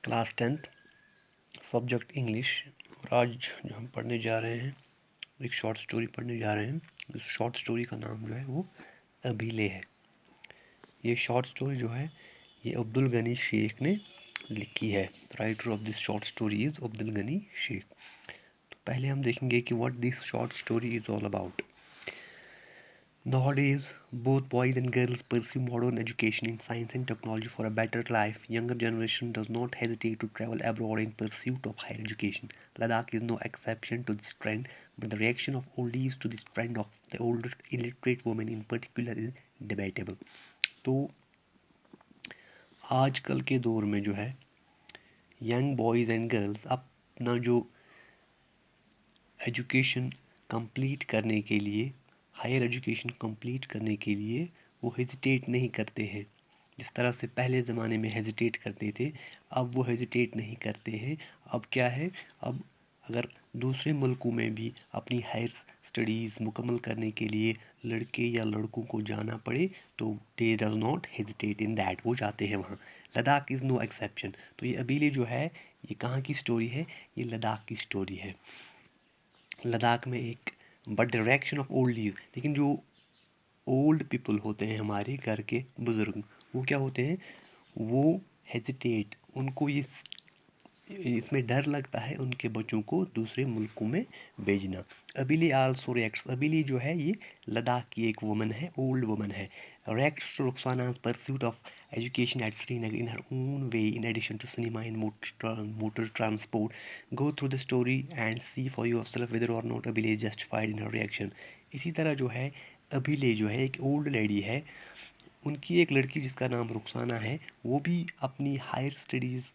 Class 10th subject English. और आज जो हम पढ़ने जा रहे हैं एक शॉर्ट स्टोरी पढ़ने जा रहे हैं। इस शॉर्ट स्टोरी का नाम जो है वो अबीले है। ये शॉर्ट स्टोरी जो है ये अब्दुल गनी शेख ने लिखी है। Writer of this short story is Abdul Gani Sheikh. तो पहले हम देखेंगे कि what this short story is all about. Nowadays, both boys and girls pursue modern education in science and technology for a better life. Younger generation does not hesitate to travel abroad in pursuit of higher education. Ladakh is no exception to this trend, but the reaction of oldies to this trend of the older illiterate women in particular is debatable. तो आजकल के दौर में जो है young boys and girls अपना जो education complete करने के लिए हायर एजुकेशन कंप्लीट करने के लिए वो हेजिटेट नहीं करते हैं। जिस तरह से पहले ज़माने में हेजिटेट करते थे अब वो हेजिटेट नहीं करते हैं। अब क्या है, अब अगर दूसरे मुल्कों में भी अपनी हायर स्टडीज़ मुकम्मल करने के लिए लड़के या लड़कों को जाना पड़े तो they does not hesitate in that, वो जाते हैं वहाँ। Ladakh is no exception. तो ये अबीले जो है ये कहाँ की स्टोरी है, ये लद्दाख की स्टोरी है। लद्दाख में एक but direction of old is, लेकिन जो ओल्ड पीपल होते हैं हमारे घर के बुज़ुर्ग, वो क्या होते हैं, वो हेजिटेट, उनको ये इसमें डर लगता है उनके बच्चों को दूसरे मुल्कों में भेजना। अबीली आल्सो रिएक्ट्स, अबीली जो है ये लद्दाख की एक वुमन है, ओल्ड वुमन है। Reacts to Rukhsana's pursuit of education at Srinagar in her own way in addition to cinema and motor transport. Go through the story and see for yourself whether or not अबीली is justified in her reaction. इसी तरह जो है अबीले जो है एक old lady है, उनकी एक लड़की जिसका नाम रुखसाना है, वो भी अपनी हायर स्टडीज़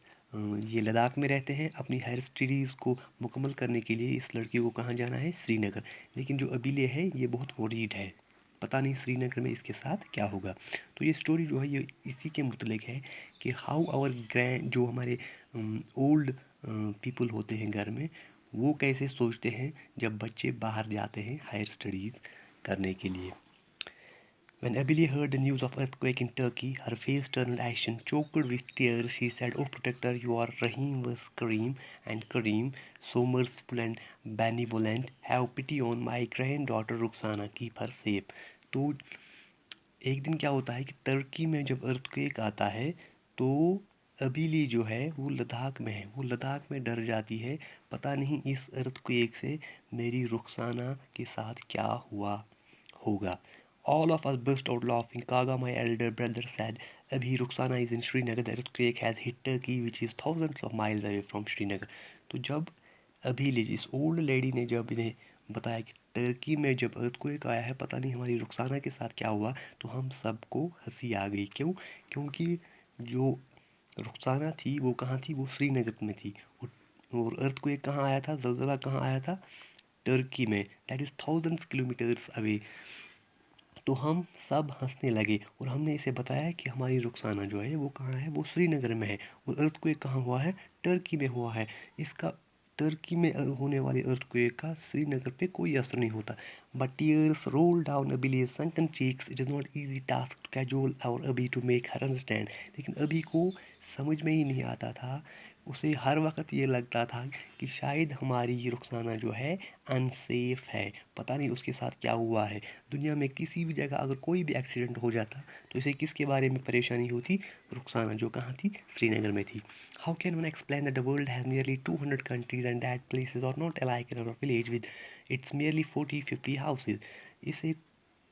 ये लद्दाख में रहते हैं। अपनी हायर स्टडीज़ को मुकम्मल करने के लिए इस लड़की को कहाँ जाना है, श्रीनगर। लेकिन जो अबीले है ये बहुत वरीड है, पता नहीं श्रीनगर में इसके साथ क्या होगा। तो ये स्टोरी जो है ये इसी के मुतलिक है कि हाउ आवर ग्रैंड, जो हमारे ओल्ड पीपल होते हैं घर में, वो कैसे सोचते हैं जब बच्चे बाहर जाते हैं हायर स्टडीज़ करने के लिए। When Abigail heard the news of earthquake in Turkey, her face turned ashen. Choked with tears, she said, "Oh, protector, you are Rahim was Kareem, and Kareem, so merciful and benevolent. Have pity on my granddaughter Ruxana, keep her safe." तो एक दिन क्या होता है कि तुर्की में जब earthquake आता है तो अबीली जो है वो लद्दाख में है, वो लद्दाख में डर जाती है, पता नहीं इस अर्थक्वेक से मेरी रुखसाना के साथ क्या हुआ होगा। All of us burst out laughing. Kaga, my elder brother, said, "Abhi Rukhsana is in Srinagar. The earthquake has hit Turkey, which is thousands of miles away from Srinagar." तो जब अभी इस ओल्ड लेडी ने जब इन्हें बताया कि Turkey में जब अर्थक्वेक आया है, पता नहीं हमारी रुखसाना के साथ क्या हुआ, तो हम सबको हंसी आ गई। क्यों? क्योंकि जो रुखसाना थी वो कहाँ थी, वो श्रीनगर में थी। और अर्थक्वेक कहाँ आया था, जलजला कहाँ आया था, टर्की में, that is thousands kilometres away. तो हम सब हंसने लगे और हमने इसे बताया कि हमारी रुखसाना जो है वो कहाँ है, वो श्रीनगर में है। और अर्थक्वेक कहाँ हुआ है, टर्की में हुआ है। इसका टर्की में होने वाले अर्थक्वेक का श्रीनगर पे कोई असर नहीं होता। But tears roll down Abi's sunken cheeks. It is not easy task to cajole और अभी टू मेक हर अंडरस्टैंड। लेकिन अभी को समझ में ही नहीं आता था, उसे हर वक्त ये लगता था कि शायद हमारी ये रुखसाना जो है अनसेफ है, पता नहीं उसके साथ क्या हुआ है। दुनिया में किसी भी जगह अगर कोई भी एक्सीडेंट हो जाता तो इसे किसके बारे में परेशानी होती, रुखसाना जो कहाँ थी, श्रीनगर में थी। How can one explain that the world has nearly 200 countries and that places are not alike in our village with its merely 40-50 houses. इसे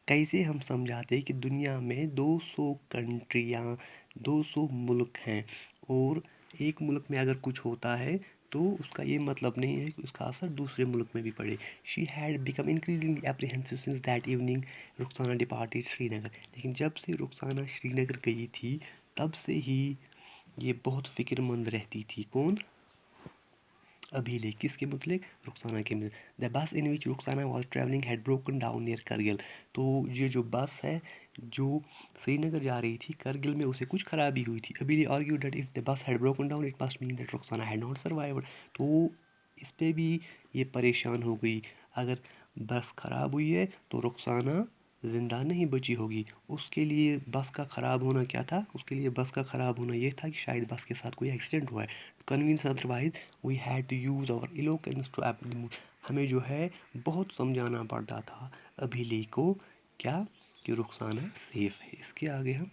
कैसे हम समझाते कि दुनिया में 200 कंट्रियाँ, 200 मुल्क हैं, और एक मुल्क में अगर कुछ होता है तो उसका ये मतलब नहीं है कि उसका असर दूसरे मुल्क में भी पड़े। She had become increasingly apprehensive since that evening Rukhsana departed Srinagar. लेकिन जब से रुखसाना श्रीनगर गई थी तब से ही ये बहुत फ़िक्रमंद रहती थी। कौन, अबीले, किसके मुतलिक, रुखसाना के मुतलिक। The bus in which Rukhsana was travelling had broken down near Kargil. तो ये जो बस है जो श्रीनगर जा रही थी, करगिल में उसे कुछ खराबी हुई थी। अबीले argue that if the bus had broken down it must mean that Rukhsana had not survived. तो इस पे भी ये परेशान हो गई, अगर बस ख़राब हुई है तो रुखसाना ज़िंदा नहीं बची होगी। उसके लिए बस का ख़राब होना क्या था? उसके लिए बस का ख़राब होना ये था कि शायद बस के साथ कोई एक्सीडेंट हुआ है। Convince otherwise we had to use our eloquence to हमें जो है बहुत समझाना पड़ता था अभिली को, क्या कि रुखसाना सेफ़ है। इसके आगे हम